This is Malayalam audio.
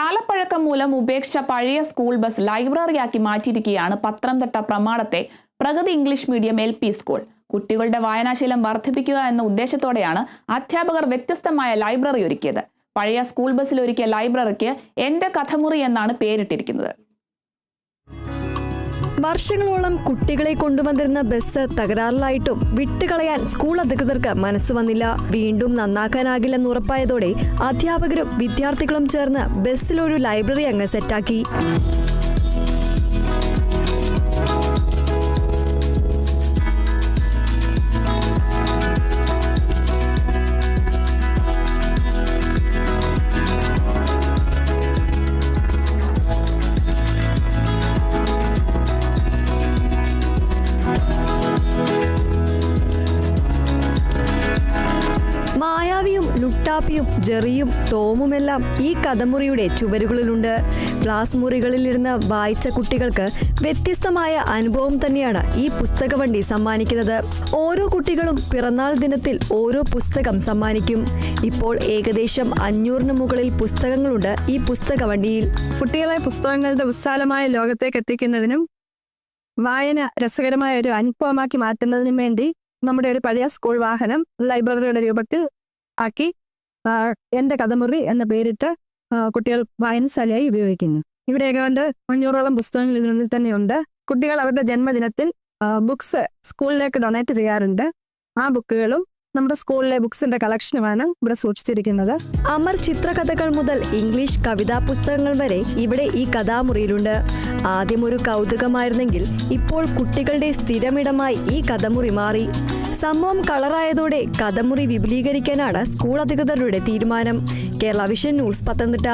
കാലപ്പഴക്കം മൂലം ഉപേക്ഷിച്ച പഴയ സ്കൂൾ ബസ് ലൈബ്രറിയാക്കി മാറ്റിയിരിക്കുകയാണ് പത്തനംതിട്ട പ്രമാടത്തെ Pragathi English medium LP school. കുട്ടികളുടെ വായനാശീലം വർദ്ധിപ്പിക്കുക എന്ന ഉദ്ദേശത്തോടെയാണ് അധ്യാപകർ വ്യത്യസ്തമായ ലൈബ്രറി ഒരുക്കിയത്. പഴയ സ്കൂൾ ബസ്സിൽ ഒരുക്കിയ ലൈബ്രറിക്ക് എന്റെ കഥമുറി എന്നാണ് പേരിട്ടിരിക്കുന്നത്. വർഷങ്ങളോളം കുട്ടികളെ കൊണ്ടുവന്നിരുന്ന ബസ് തകരാറിലായിട്ടും വിട്ടുകളയാൻ സ്കൂൾ അധികൃതർക്ക് മനസ്സ് വന്നില്ല. വീണ്ടും നന്നാക്കാനാകില്ലെന്ന് ഉറപ്പായതോടെ അധ്യാപകരും വിദ്യാർത്ഥികളും ചേർന്ന് ബസ്സിലൊരു ലൈബ്രറി അങ്ങ് സെറ്റാക്കി. മായാവിയും ലുട്ടാപ്പിയും ജെറിയും ടോമുമെല്ലാം ഈ കഥമുറിയുടെ ചുവരുകളിലുണ്ട്. ക്ലാസ് മുറികളിലിരുന്ന് വായിച്ച കുട്ടികൾക്ക് വ്യത്യസ്തമായ അനുഭവം തന്നെയാണ് ഈ പുസ്തകവണ്ടി സമ്മാനിക്കുന്നത്. ഓരോ കുട്ടികളും പിറന്നാൾ ദിനത്തിൽ ഓരോ പുസ്തകം സമ്മാനിക്കും. ഇപ്പോൾ ഏകദേശം 500-ന് മുകളിൽ പുസ്തകങ്ങളുണ്ട് ഈ പുസ്തകവണ്ടിയിൽ. കുട്ടികളെ പുസ്തകങ്ങളുടെ വിശാലമായ ലോകത്തേക്ക് എത്തിക്കുന്നതിനും വായന രസകരമായ ഒരു അനുഭവമാക്കി മാറ്റുന്നതിനും വേണ്ടി നമ്മുടെ ഒരു പഴയ സ്കൂൾ വാഹനം ലൈബ്രറിയുടെ രൂപത്തിൽ ആക്കി എന്റെ കഥമുറി എന്ന പേരിട്ട് കുട്ടികൾ വായനശാലയായി ഉപയോഗിക്കുന്നു. ഇവിടെ ഏതാണ്ട് 500-ഓളം പുസ്തകങ്ങൾ ഇതിനുള്ളിൽ തന്നെയുണ്ട്. കുട്ടികൾ അവരുടെ ജന്മദിനത്തിൽ ബുക്സ് സ്കൂളിലേക്ക് ഡൊണേറ്റ് ചെയ്യാറുണ്ട്. ആ ബുക്കുകളും നമ്മുടെ സ്കൂളിലെ ബുക്സിന്റെ കളക്ഷനുമാണ് ഇവിടെ സൂക്ഷിച്ചിരിക്കുന്നത്. അമർ ചിത്രകഥകൾ മുതൽ ഇംഗ്ലീഷ് കവിതാ പുസ്തകങ്ങൾ വരെ ഇവിടെ ഈ കഥാമുറിയിലുണ്ട്. ആദ്യം ഒരു കൗതുകമായിരുന്നെങ്കിൽ ഇപ്പോൾ കുട്ടികളുടെ സ്ഥിരമിടമായി ഈ കഥമുറി മാറി. സംഭവം കളറായതോടെ കഥമുറി വിപുലീകരിക്കാനാണ് സ്കൂൾ അധികൃതരുടെ തീരുമാനം. Kerala vision news, Pathanamthitta.